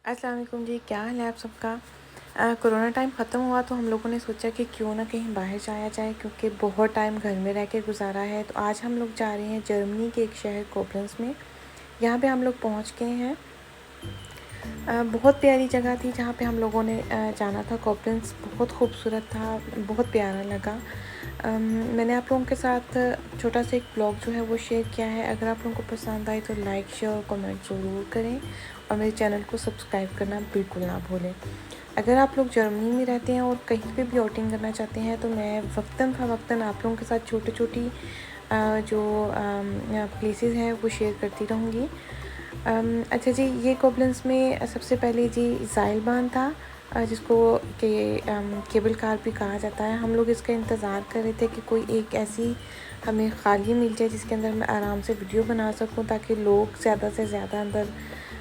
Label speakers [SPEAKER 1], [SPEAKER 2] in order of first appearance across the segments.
[SPEAKER 1] अस्सलाम वालेकुम जी, क्या हाल है आप सबका। कोरोना टाइम ख़त्म हुआ तो हम लोगों ने सोचा कि क्यों ना कहीं बाहर जाया जाए, क्योंकि बहुत टाइम घर में रह के गुजारा है। तो आज हम लोग जा रहे हैं जर्मनी के एक शहर कोबलेंस में। यहाँ पे हम लोग पहुँच गए हैं। बहुत प्यारी जगह थी जहाँ पे हम लोगों ने जाना था। कोबलेंस बहुत खूबसूरत था, बहुत प्यारा लगा। मैंने आप लोगों के साथ छोटा सा एक ब्लॉग जो है वो शेयर किया है। अगर आप लोगों को पसंद आए तो लाइक शेयर और कमेंट ज़रूर करें और मेरे चैनल को सब्सक्राइब करना बिल्कुल ना भूलें। अगर आप लोग जर्मनी में रहते हैं और कहीं पे भी आउटिंग करना चाहते हैं तो मैं वक्तन फ़वक्तन आप लोगों के साथ छोटी छोटी जो प्लेसेस हैं वो शेयर करती रहूँगी। अच्छा जी, ये कोबलेंस में सबसे पहले जी ज़ाइलबान था, जिसको केबल कार भी कहा जाता है। हम लोग इसका इंतज़ार कर रहे थे कि कोई एक ऐसी हमें खाली मिल जाए जिसके अंदर मैं आराम से वीडियो बना सकूं, ताकि लोग ज़्यादा से ज़्यादा अंदर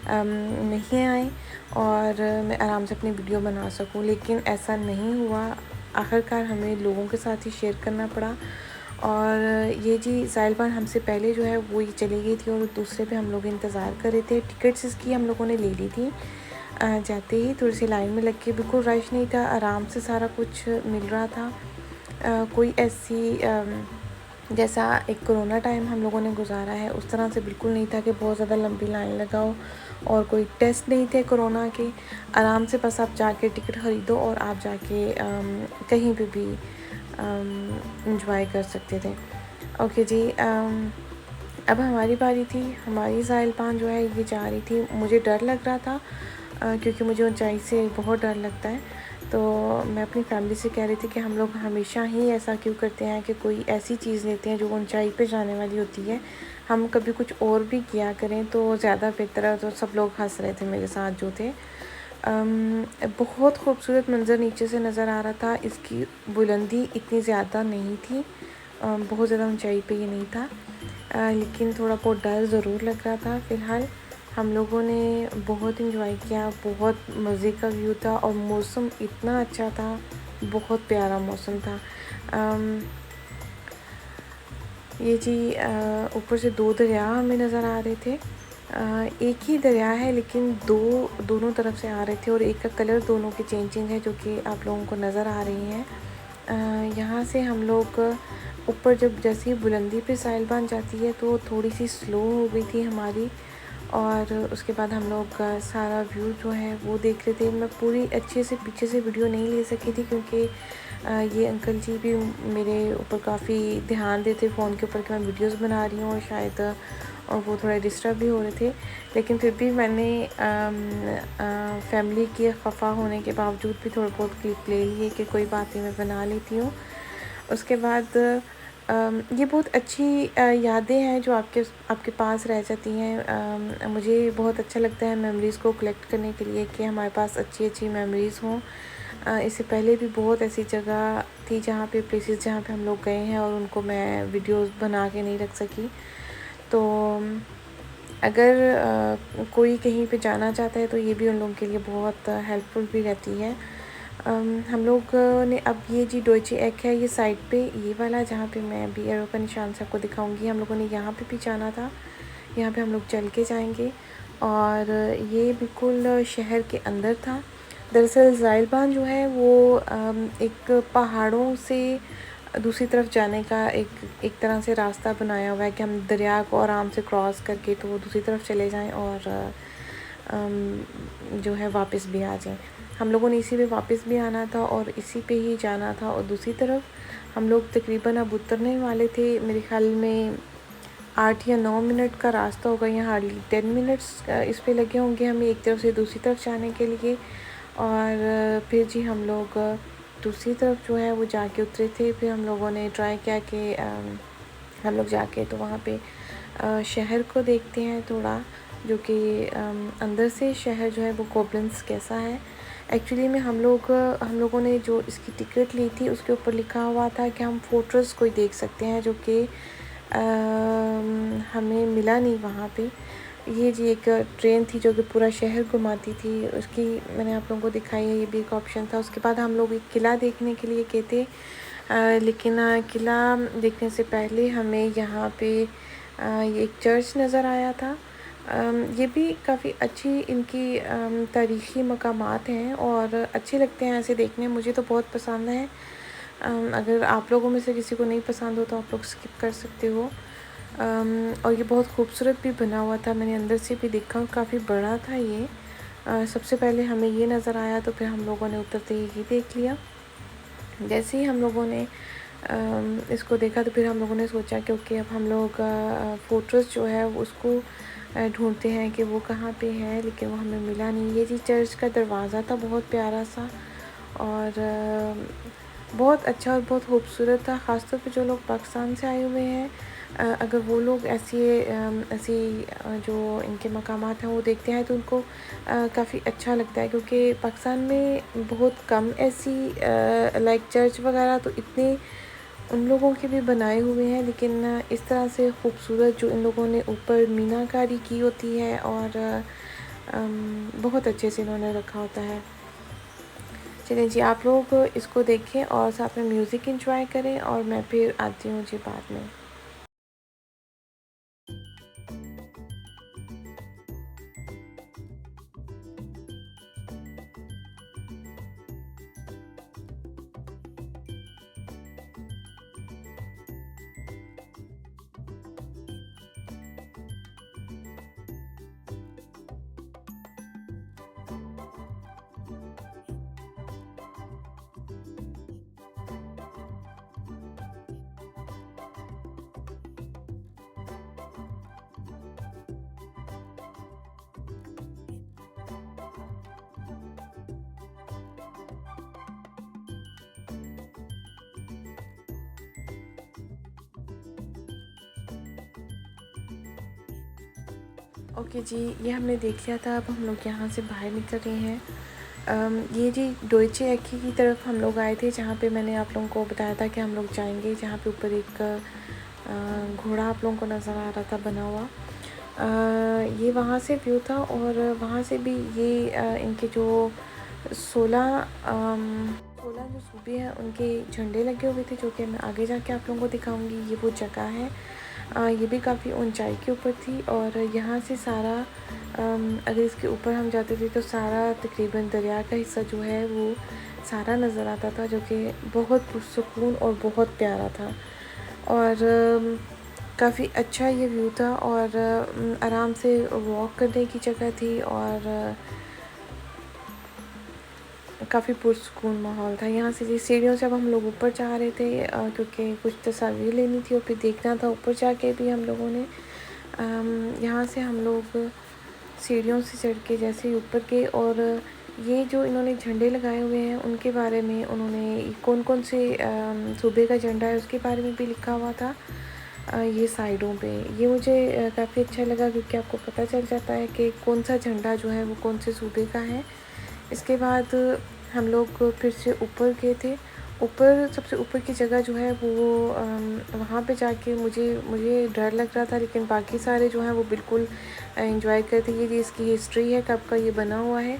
[SPEAKER 1] नहीं आए और मैं आराम से अपनी वीडियो बना सकूं। लेकिन ऐसा नहीं हुआ, आखिरकार हमें लोगों के साथ ही शेयर करना पड़ा। और ये जी साहिलबान हमसे पहले जो है वो ये चली गई थी और दूसरे पे हम लोग इंतज़ार कर रहे थे। टिकट्स इसकी हम लोगों ने ले ली थी। जाते ही थोड़ी सी लाइन में लग के, बिल्कुल रश नहीं था, आराम से सारा कुछ मिल रहा था। कोई ऐसी जैसा एक कोरोना टाइम हम लोगों ने गुजारा है उस तरह से बिल्कुल नहीं था कि बहुत ज़्यादा लंबी लाइन लगाओ, और कोई टेस्ट नहीं थे कोरोना के। आराम से बस आप जाके टिकट ख़रीदो और आप जाके कहीं पे भी इंजॉय कर सकते थे। ओके जी, अब हमारी बारी थी। हमारी साहिलबान जो है ये जा रही थी। मुझे डर लग रहा था क्योंकि मुझे ऊंचाई से बहुत डर लगता है। तो मैं अपनी फैमिली से कह रही थी कि हम लोग हमेशा ही ऐसा क्यों करते हैं कि कोई ऐसी चीज़ लेते हैं जो ऊंचाई पे जाने वाली होती है, हम कभी कुछ और भी किया करें तो ज़्यादा बेहतर है। तो सब लोग हंस रहे थे मेरे साथ जो थे। बहुत खूबसूरत मंज़र नीचे से नज़र आ रहा था। इसकी बुलंदी इतनी ज़्यादा नहीं थी, बहुत ज़्यादा ऊंचाई पे ये नहीं था, लेकिन थोड़ा बहुत डर ज़रूर लग रहा था। फ़िलहाल हम लोगों ने बहुत इंजॉय किया, बहुत मज़े का व्यू था और मौसम इतना अच्छा था, बहुत प्यारा मौसम था। ये जी ऊपर से दो दरिया हमें नज़र आ रहे थे। एक ही दरिया है लेकिन दोनों तरफ से आ रहे थे और एक का कलर दोनों की चेंजिंग है, जो कि आप लोगों को नज़र आ रही हैं। यहाँ से हम लोग ऊपर जब जैसे ही बुलंदी पे साहिलबान जाती है तो थोड़ी सी स्लो हो गई थी हमारी, और उसके बाद हम लोग सारा व्यू जो है वो देख रहे थे। मैं पूरी अच्छे से पीछे से वीडियो नहीं ले सकी थी क्योंकि ये अंकल जी भी मेरे ऊपर काफ़ी ध्यान देते फ़ोन के ऊपर कि मैं वीडियोस बना रही हूँ, और शायद और वो थोड़ा डिस्टर्ब भी हो रहे थे। लेकिन फिर भी मैंने फैमिली के खफा होने के बावजूद भी थोड़ा बहुत क्लिप ले लिए कि कोई बात नहीं, मैं बना लेती हूँ। उसके बाद ये बहुत अच्छी यादें हैं जो आपके आपके पास रह जाती हैं। मुझे बहुत अच्छा लगता है मेमोरीज़ को कलेक्ट करने के लिए कि हमारे पास अच्छी अच्छी मेमोरीज़ हों। इससे पहले भी बहुत ऐसी जगह थी जहाँ पे प्लेसेस जहाँ पे हम लोग गए हैं और उनको मैं वीडियोस बना के नहीं रख सकी। तो अगर कोई कहीं पे जाना चाहता है तो ये भी उन लोगों के लिए बहुत हेल्पफुल भी रहती है। हम लोग ने अब ये जी डोइचे एग है, ये साइड पे ये वाला जहाँ पे मैं अभी एरो का निशान से आपको दिखाऊंगी, हम लोगों ने यहाँ पे भी जाना था। यहाँ पे हम लोग चल के जाएंगे और ये बिल्कुल शहर के अंदर था। दरअसल ज़ाइलबान जो है वो एक पहाड़ों से दूसरी तरफ जाने का एक तरह से रास्ता बनाया हुआ है कि हम दरिया को आराम से क्रॉस करके तो दूसरी तरफ चले जाएं और जो है वापस भी आ जाएं। हम लोगों ने इसी पे वापस भी आना था और इसी पे ही जाना था। और दूसरी तरफ हम लोग तकरीबन अब उतरने वाले थे, मेरे ख्याल में 8 या 9 मिनट का रास्ता होगा, यहाँ हार्डली 10 मिनट्स इस पे लगे होंगे हमें एक तरफ से दूसरी तरफ जाने के लिए। और फिर जी हम लोग दूसरी तरफ जो है वो जाके उतरे थे। फिर हम लोगों ने ट्राई किया कि हम लोग जाके तो वहाँ पे शहर को देखते हैं थोड़ा, जो कि अंदर से शहर जो है वो कोबलेंस कैसा है। एक्चुअली में हम लोगों ने जो इसकी टिकट ली थी उसके ऊपर लिखा हुआ था कि हम फोर्ट्रेस को देख सकते हैं, जो कि हमें मिला नहीं वहाँ पे। ये जी एक ट्रेन थी जो कि पूरा शहर घुमाती थी, उसकी मैंने आप लोगों को दिखाई है, ये भी एक ऑप्शन था। उसके बाद हम लोग एक किला देखने के लिए गए थे, लेकिन किला देखने से पहले हमें यहाँ पे ये एक चर्च नज़र आया था। ये भी काफ़ी अच्छी इनकी तारीख़ी मकामात हैं और अच्छे लगते हैं ऐसे देखने में, मुझे तो बहुत पसंद है। अगर आप लोगों में से किसी को नहीं पसंद हो तो आप लोग स्किप कर सकते हो। और ये बहुत खूबसूरत भी बना हुआ था, मैंने अंदर से भी देखा और काफ़ी बड़ा था ये। सबसे पहले हमें ये नज़र आया तो फिर हम लोगों ने उतरते ही ये देख लिया। जैसे ही हम लोगों ने इसको देखा तो फिर हम लोगों ने सोचा क्योंकि अब हम लोग फ़ोटोज़ जो है उसको ढूँढते हैं कि वो कहाँ पे है, लेकिन वो हमें मिला नहीं। ये जी चर्च का दरवाज़ा था, बहुत प्यारा सा और बहुत अच्छा और बहुत खूबसूरत था। ख़ास तौर पे जो लोग पाकिस्तान से आए हुए हैं, अगर वो लोग ऐसी जो इनके मकामात हैं वो देखते हैं तो उनको काफ़ी अच्छा लगता है, क्योंकि पाकिस्तान में बहुत कम ऐसी लाइक चर्च वगैरह तो इतने उन लोगों के भी बनाए हुए हैं, लेकिन इस तरह से खूबसूरत जो इन लोगों ने ऊपर मीनाकारी की होती है और बहुत अच्छे से इन्होंने रखा होता है। चलिए जी, आप लोग इसको देखें और साथ में म्यूज़िक एंजॉय करें और मैं फिर आती हूँ जी बाद में। ओके जी, ये हमने देख लिया था, अब हम लोग यहाँ से बाहर निकल रहे हैं। ये जी डोइचे एकी की तरफ हम लोग आए थे, जहाँ पे मैंने आप लोगों को बताया था कि हम लोग जाएंगे, जहाँ पे ऊपर एक घोड़ा आप लोगों को नज़र आ रहा था बना हुआ। ये वहाँ से व्यू था और वहाँ से भी ये इनके जो 16 जो सूबे हैं उनके झंडे लगे हुए थे, जो कि मैं आगे जाके आप लोगों को दिखाऊंगी। ये वो जगह है, ये भी काफ़ी ऊंचाई के ऊपर थी और यहाँ से सारा अगर इसके ऊपर हम जाते थे तो सारा तकरीबन दरिया का हिस्सा जो है वो सारा नज़र आता था, जो कि बहुत पुरसुकून और बहुत प्यारा था और काफ़ी अच्छा ये व्यू था और आराम से वॉक करने की जगह थी और काफ़ी पुरसुकून माहौल था। यहाँ से जी सीढ़ियों से अब हम लोग ऊपर जा रहे थे, क्योंकि कुछ तस्वीर लेनी थी और फिर देखना था ऊपर जाके भी हम लोगों ने। यहाँ से हम लोग सीढ़ियों से चढ़ के जैसे ही ऊपर गए और ये जो इन्होंने झंडे लगाए हुए हैं उनके बारे में उन्होंने कौन कौन से सूबे का झंडा है उसके बारे में भी लिखा हुआ था ये साइडों पे। ये मुझे काफ़ी अच्छा लगा, क्योंकि आपको पता चल जाता है कि कौन सा झंडा जो है वो कौन से सूबे का है। इसके बाद हम लोग फिर से ऊपर गए थे। ऊपर सबसे ऊपर की जगह जो है वो वहाँ पे जाके मुझे डर लग रहा था, लेकिन बाकी सारे जो हैं वो बिल्कुल एंजॉय करते। ये जी इसकी हिस्ट्री है, कब का ये बना हुआ है।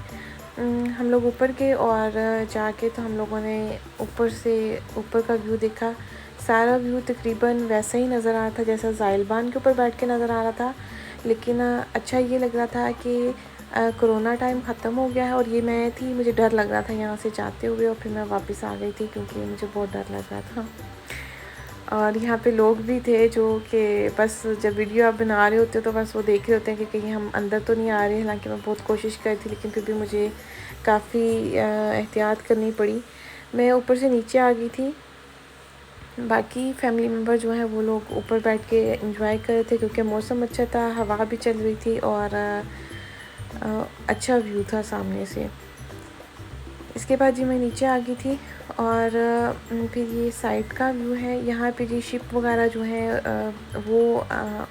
[SPEAKER 1] हम लोग ऊपर गए और जाके तो हम लोगों ने ऊपर से ऊपर का व्यू देखा। सारा व्यू तकरीबन वैसा ही नज़र आ रहा था जैसा ज़ाइलबान के ऊपर बैठ के नज़र आ रहा था, लेकिन अच्छा ये लग रहा था कि कोरोना टाइम ख़त्म हो गया है और ये मैं थी, मुझे डर लग रहा था यहाँ से जाते हुए और फिर मैं वापस आ गई थी क्योंकि मुझे बहुत डर लग रहा था। और यहाँ पे लोग भी थे जो कि बस जब वीडियो आप बना रहे होते हो तो बस वो देख रहे होते हैं कि कहीं हम अंदर तो नहीं आ रहे। हालांकि मैं बहुत कोशिश कर थी, लेकिन फिर भी मुझे काफ़ी एहतियात करनी पड़ी। मैं ऊपर से नीचे आ गई थी, बाकी फैमिली मेम्बर जो हैं वो लोग ऊपर बैठ के एंजॉय कर रहे थे, क्योंकि मौसम अच्छा था, हवा भी चल रही थी और अच्छा व्यू था सामने से। इसके बाद जी मैं नीचे आ गई थी और फिर ये साइड का व्यू है। यहाँ पे जी शिप वगैरह जो है वो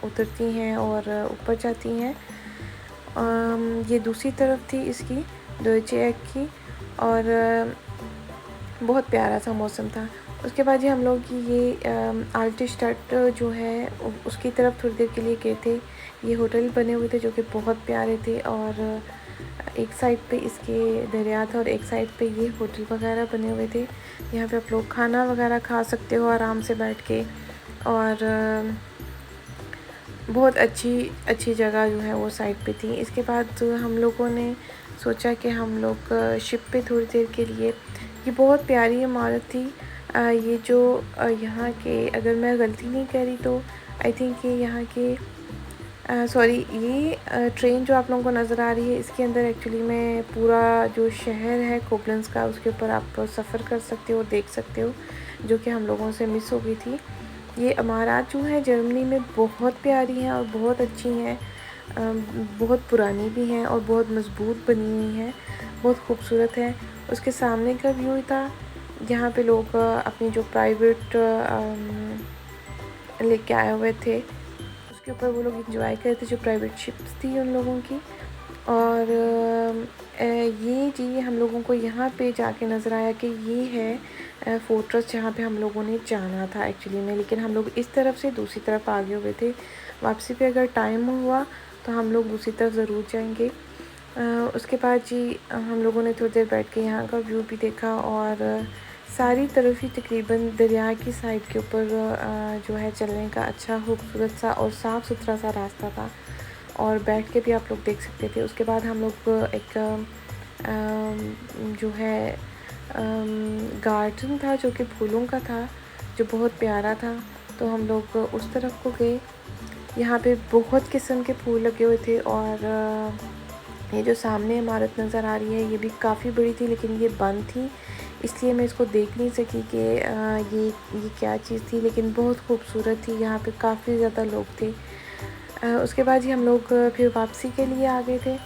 [SPEAKER 1] उतरती हैं और ऊपर जाती हैं। ये दूसरी तरफ थी इसकी डोइचे एग की और बहुत प्यारा सा मौसम था। उसके बाद जी हम लोग ये आल्टस्टाdt जो है उसकी तरफ थोड़ी देर के लिए गए थे। ये होटल बने हुए थे जो कि बहुत प्यारे थे और एक साइड पे इसके दरिया था और एक साइड पे ये होटल वगैरह बने हुए थे। यहाँ पे आप लोग खाना वगैरह खा सकते हो आराम से बैठ के और बहुत अच्छी अच्छी जगह जो है वो साइड पे थी। इसके बाद हम लोगों ने सोचा कि हम लोग शिप पे थोड़ी देर के लिए, ये बहुत प्यारी इमारत थी। ये जो यहाँ के, अगर मैं गलती नहीं कर रही तो आई थिंक ये यहाँ के सॉरी, ये ट्रेन जो आप लोगों को नज़र आ रही है इसके अंदर एक्चुअली में पूरा जो शहर है कोबलेंस का, उसके ऊपर आप सफ़र कर सकते हो, देख सकते हो, जो कि हम लोगों से मिस हो गई थी। ये इमारत जो है जर्मनी में बहुत प्यारी हैं और बहुत अच्छी हैं, बहुत पुरानी भी हैं और बहुत मज़बूत बनी हुई हैं, बहुत खूबसूरत है। उसके सामने का व्यू था, यहाँ पे लोग अपनी जो प्राइवेट लेके आए हुए थे, उसके ऊपर वो लोग इंजॉय कर रहे थे, जो प्राइवेट शिप्स थी उन लोगों की। और ये जी हम लोगों को यहाँ पे जाके नज़र आया कि ये है फोर्ट्रेस जहाँ पे हम लोगों ने जाना था एक्चुअली में, लेकिन हम लोग इस तरफ से दूसरी तरफ आगे हुए थे। वापसी पे अगर टाइम हुआ तो हम लोग दूसरी तरफ ज़रूर जाएंगे। उसके बाद जी हम लोगों ने थोड़ी देर बैठ के यहाँ का व्यू भी देखा, और सारी तरफ ही तकरीबन दरिया की साइड के ऊपर जो है चलने का अच्छा खूबसूरत सा और साफ़ सुथरा सा रास्ता था, और बैठ के भी आप लोग देख सकते थे। उसके बाद हम लोग एक जो है गार्डन था जो कि फूलों का था, जो बहुत प्यारा था, तो हम लोग उस तरफ को गए। यहाँ पे बहुत किस्म के फूल लगे हुए थे, और ये जो सामने इमारत नज़र आ रही है ये भी काफ़ी बड़ी थी, लेकिन ये बंद थी, इसलिए मैं इसको देख नहीं सकी कि ये क्या चीज़ थी, लेकिन बहुत खूबसूरत थी। यहाँ पे काफ़ी ज़्यादा लोग थे। उसके बाद ही हम लोग फिर वापसी के लिए आ गए थे,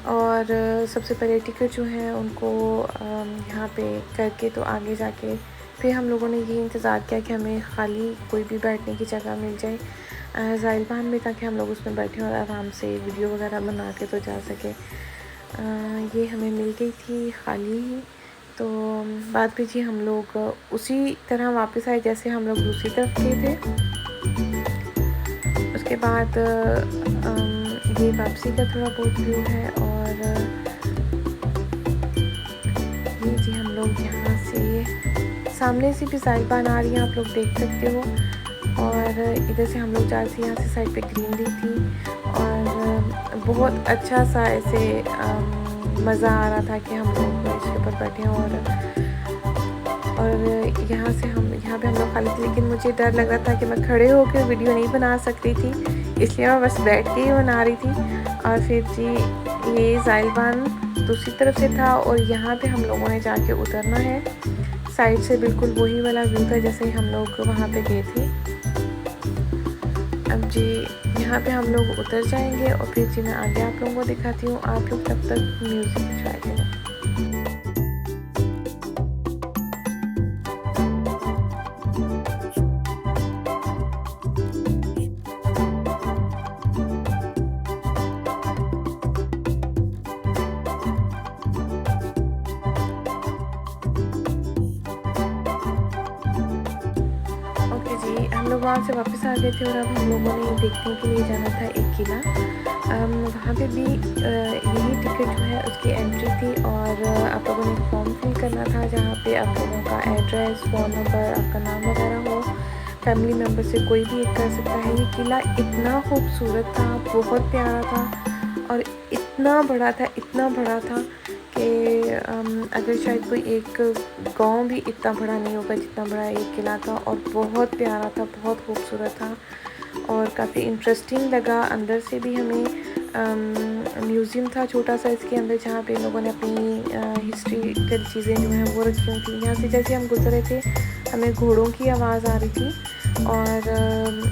[SPEAKER 1] और सबसे पहले टिकट जो है उनको यहाँ पे करके तो आगे जाके फिर हम लोगों ने ये इंतज़ार किया कि हमें ख़ाली कोई भी बैठने की जगह मिल जाए ज़ाइलबान में, ताकि हम लोग उसमें बैठें और आराम से वीडियो वगैरह बना के तो जा सके। ये हमें मिल गई थी ख़ाली ही। तो बाद में जी हम लोग उसी तरह वापस आए जैसे हम लोग दूसरी तरफ गए थे। उसके बाद ये वापसी का थोड़ा बहुत व्यू है, और ये जी हम लोग यहाँ से सामने से भी ज़ाइलबान आ रही है, आप लोग देख सकते हो, और इधर से हम लोग जा रहे थे, यहाँ से साइड पे ग्रीनरी थी, और बहुत अच्छा सा ऐसे मज़ा आ रहा था कि हम लोग इसके ऊपर बैठे, और यहाँ पे हम लोग खाली थे, लेकिन मुझे डर लग रहा था कि मैं खड़े होकर वीडियो नहीं बना सकती थी, इसलिए मैं बस बैठ के ही बना रही थी। और फिर जी ये ज़ाइलबान दूसरी तरफ से था, और यहाँ पे हम लोगों ने जाके उतरना है। साइड से बिल्कुल वही वाला व्यू था जैसे हम लोग वहाँ पे गए थे। अब जी यहाँ पे हम लोग उतर जाएंगे, और फिर जी मैं आगे आप लोगों को दिखाती हूँ। आप लोग तब तक म्यूज़िक एंजॉय करें। हम लोग वहाँ से वापस आ गए थे, और अब हम लोगों ने देखने के लिए जाना था एक किला। वहाँ पे भी यही टिकट जो है उसकी एंट्री थी, और आप लोगों ने फॉर्म फिल करना था, जहाँ पे आप लोगों का एड्रेस, फ़ोन नंबर, आपका नाम वगैरह हो। फैमिली मेम्बर से कोई भी एक कर सकता है। ये किला इतना खूबसूरत था, बहुत प्यारा था, और इतना बड़ा था कि अगर शायद कोई एक गांव भी इतना बड़ा नहीं होगा जितना बड़ा एक किला था, और बहुत प्यारा था, बहुत खूबसूरत था, और काफ़ी इंटरेस्टिंग लगा। अंदर से भी हमें म्यूज़ियम था छोटा सा इसके अंदर, जहाँ पे लोगों ने अपनी हिस्ट्रिकल चीज़ें जो हैं वो रखी हुई थी। यहाँ से जैसे हम गुजर रहे थे हमें घोड़ों की आवाज़ आ रही थी, और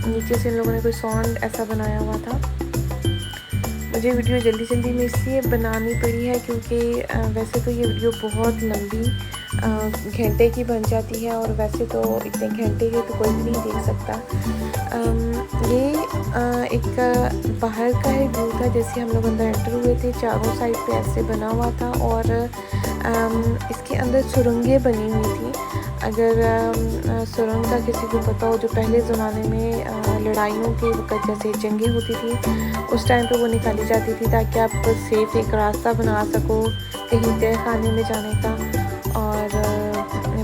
[SPEAKER 1] नीचे से इन लोगों ने कोई साउंड ऐसा बनाया हुआ था। मुझे वीडियो जल्दी में इसलिए बनानी पड़ी है क्योंकि वैसे तो ये वीडियो बहुत लंबी घंटे की बन जाती है, और वैसे तो इतने घंटे के तो कोई भी नहीं देख सकता। ये एक बाहर का ही व्यू था, जैसे हम लोग अंदर एंटर हुए थे, चारों साइड पे ऐसे बना हुआ था, और इसके अंदर सुरंगें बनी हुई थी। अगर सुरंग का किसी को पता हो, जो पहले ज़माने में लड़ाइयों के वक्त जैसे जंगें होती थी उस टाइम पे वो निकाली जाती थी, ताकि आप सेफ एक रास्ता बना सको कहीं तय खाने में जाने का, और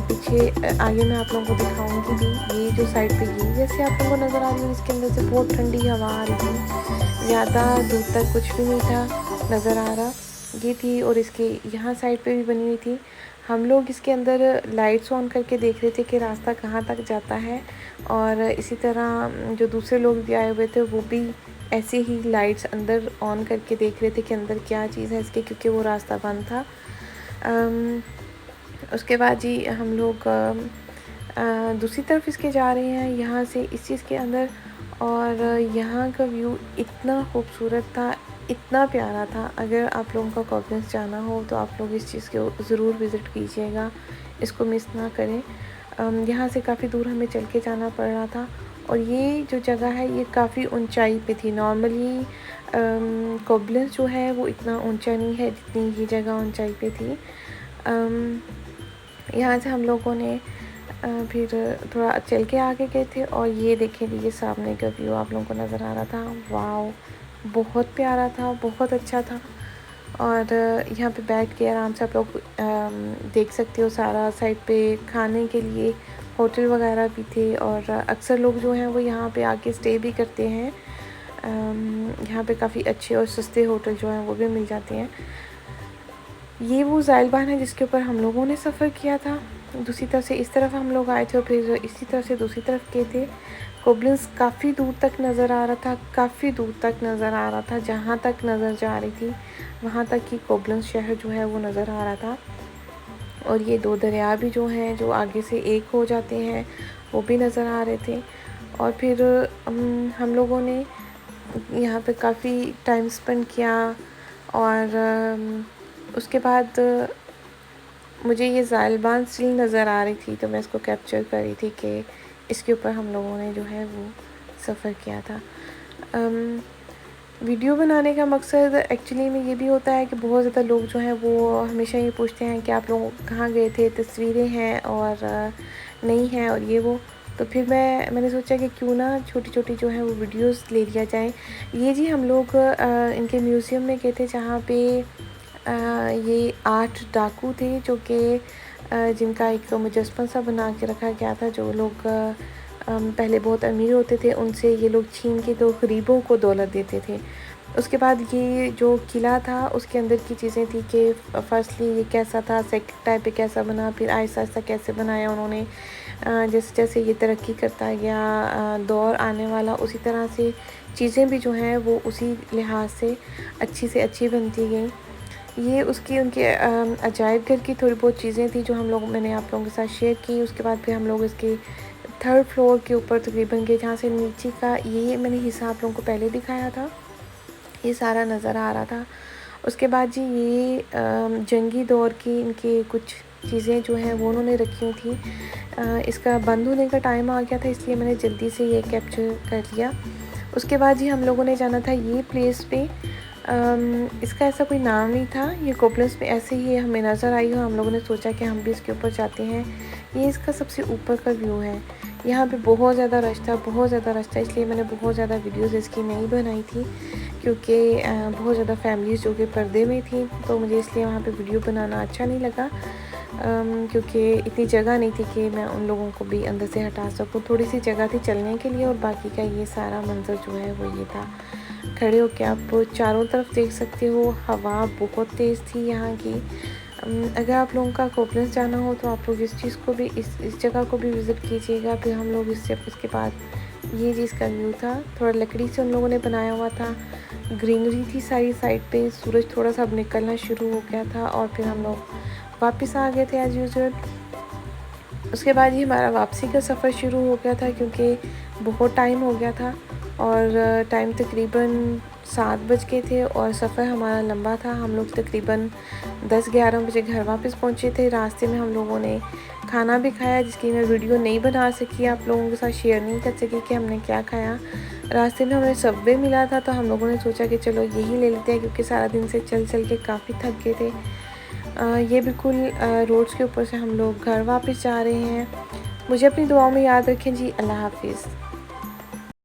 [SPEAKER 1] पीछे आगे मैं आप लोगों को दिखाऊंगी भी। ये जो साइड पे ये जैसे आप लोगों को नज़र आ रही है, इसके अंदर से बहुत ठंडी हवा आ रही थी, ज़्यादा दूर तक कुछ भी नहीं था नज़र आ रहा, ये थी। और इसके यहाँ साइड पे भी बनी हुई थी। हम लोग इसके अंदर लाइट्स ऑन करके देख रहे थे कि रास्ता कहाँ तक जाता है, और इसी तरह जो दूसरे लोग भी आए हुए थे वो भी ऐसे ही लाइट्स अंदर ऑन करके देख रहे थे कि अंदर क्या चीज़ है इसके, क्योंकि वो रास्ता बंद था। उसके बाद जी हम लोग दूसरी तरफ इसके जा रहे हैं, यहाँ से इस चीज़ के अंदर, और यहाँ का व्यू इतना खूबसूरत था, इतना प्यारा था। अगर आप लोगों का कॉब्लन्स जाना हो तो आप लोग इस चीज़ को ज़रूर विज़िट कीजिएगा, इसको मिस ना करें। यहाँ से काफ़ी दूर हमें चल के जाना पड़ रहा था, और ये जो जगह है ये काफ़ी ऊंचाई पे थी। नॉर्मली कॉब्लन्स जो है वो इतना ऊंचा नहीं है जितनी ये जगह ऊंचाई पे थी। यहाँ से हम लोगों ने फिर थोड़ा चल के आगे गए थे, और ये देखें ये सामने का व्यू आप लोगों को नज़र आ रहा था। वाओ, बहुत प्यारा था, बहुत अच्छा था। और यहाँ पे बैठ के आराम से आप लोग देख सकते हो सारा। साइड पे खाने के लिए होटल वगैरह भी थे, और अक्सर लोग जो हैं वो यहाँ पे आके स्टे भी करते हैं। यहाँ पे काफ़ी अच्छे और सस्ते होटल जो हैं वो भी मिल जाते हैं। ये वो ज़ाइल बान है जिसके ऊपर हम लोगों ने सफ़र किया था। दूसरी तरफ से इस तरफ हम लोग आए थे, और फिर इसी तरफ से दूसरी तरफ गए थे। कॉब्लन्स काफ़ी दूर तक नज़र आ रहा था, काफ़ी दूर तक नज़र आ रहा था। जहाँ तक नज़र जा रही थी वहाँ तक ही कॉब्लन्स शहर जो है वो नज़र आ रहा था। और ये दो दरिया भी जो हैं जो आगे से एक हो जाते हैं वो भी नज़र आ रहे थे। और फिर हम लोगों ने यहाँ पे काफ़ी टाइम स्पेंड किया, और उसके बाद मुझे ये ज़ाइल बान स्टिल नज़र आ रही थी, तो मैं इसको कैप्चर कर रही थी कि इसके ऊपर हम लोगों ने जो है वो सफ़र किया था। वीडियो बनाने का मकसद एक्चुअली में ये भी होता है कि बहुत ज़्यादा लोग जो हैं वो हमेशा ये पूछते हैं कि आप लोग कहाँ गए थे, तस्वीरें हैं और नहीं हैं और ये वो। तो फिर मैंने सोचा कि क्यों ना छोटी छोटी जो है वो वीडियोस ले लिया जाए। ये जी हम लोग इनके म्यूज़ियम में गए थे, जहाँ पे ये 8 डाकू थे जो कि जिनका एक मुजस्समा सा बना के रखा गया था। जो लोग पहले बहुत अमीर होते थे उनसे ये लोग छीन के तो गरीबों को दौलत देते थे। उसके बाद ये जो किला था उसके अंदर की चीज़ें थी कि फर्स्टली ये कैसा था, सेकंड टाइप पे कैसा बना, फिर आहिस्ता आहिस्ता कैसे बनाया उन्होंने। जैसे जैसे ये तरक्की करता गया दौर आने वाला, उसी तरह से चीज़ें भी जो हैं वो उसी लिहाज से अच्छी बनती गई। ये उसकी उनके अजायब घर की थोड़ी बहुत चीज़ें थी जो मैंने आप लोगों के साथ शेयर की। उसके बाद फिर हम लोग इसके 3rd फ्लोर के ऊपर तकरीबन गए, जहाँ से नीचे का ये मैंने हिस्सा आप लोगों को पहले दिखाया था, ये सारा नज़र आ रहा था। उसके बाद जी ये जंगी दौर की इनके कुछ चीज़ें जो हैं वो उन्होंने रखी हुई थी। इसका बंद होने का टाइम आ गया था, इसलिए मैंने जल्दी से ये कैप्चर कर लिया। उसके बाद जी हम लोगों ने जाना था ये प्लेस पे। इसका ऐसा कोई नाम नहीं था, ये कॉब्लन्स में ऐसे ही हमें नज़र आई और हम लोगों ने सोचा कि हम भी इसके ऊपर जाते हैं। ये इसका सबसे ऊपर का व्यू है। यहाँ पे बहुत ज़्यादा रश था, इसलिए मैंने बहुत ज़्यादा वीडियोस इसकी नहीं बनाई थी, क्योंकि बहुत ज़्यादा फैमिलीज़ जो कि पर्दे में थी, तो मुझे इसलिए वहाँ पे वीडियो बनाना अच्छा नहीं लगा। क्योंकि इतनी जगह नहीं थी कि मैं उन लोगों को भी अंदर से हटा सकूँ। थोड़ी सी जगह थी चलने के लिए, और बाकी का ये सारा मंज़र जो है वो ये था। खड़े होकर आप चारों तरफ देख सकते हो, हवा बहुत तेज़ थी यहाँ की। अगर आप लोगों का कॉब्लन्स जाना हो तो आप लोग इस चीज़ को भी इस जगह को भी विज़िट कीजिएगा। फिर हम लोग इसके बाद ये चीज़ का व्यू था, थोड़ा लकड़ी से उन लोगों ने बनाया हुआ था, ग्रीनरी थी सारी साइड पे। सूरज थोड़ा सा अब निकलना शुरू हो गया था, और फिर हम लोग वापस आ गए थे एज़ यूजुअल। उसके बाद ही हमारा वापसी का सफ़र शुरू हो गया था, क्योंकि बहुत टाइम हो गया था और टाइम तकरीबन 7 बज गए थे और सफ़र हमारा लंबा था। हम लोग तकरीबन 10-11 बजे घर वापस पहुँचे थे। रास्ते में हम लोगों ने खाना भी खाया, जिसकी मैं वीडियो नहीं बना सकी, आप लोगों के साथ शेयर नहीं कर सकी कि हमने क्या खाया। रास्ते में हमें सबवे मिला था, तो हम लोगों ने सोचा कि चलो यही ले लेते हैं, क्योंकि सारा दिन से चल के काफ़ी थक गए थे। ये बिल्कुल रोड्स के ऊपर से हम लोग घर वापस जा रहे हैं। मुझे अपनी दुआओं में याद रखें जी। अल्लाह हाफिज़।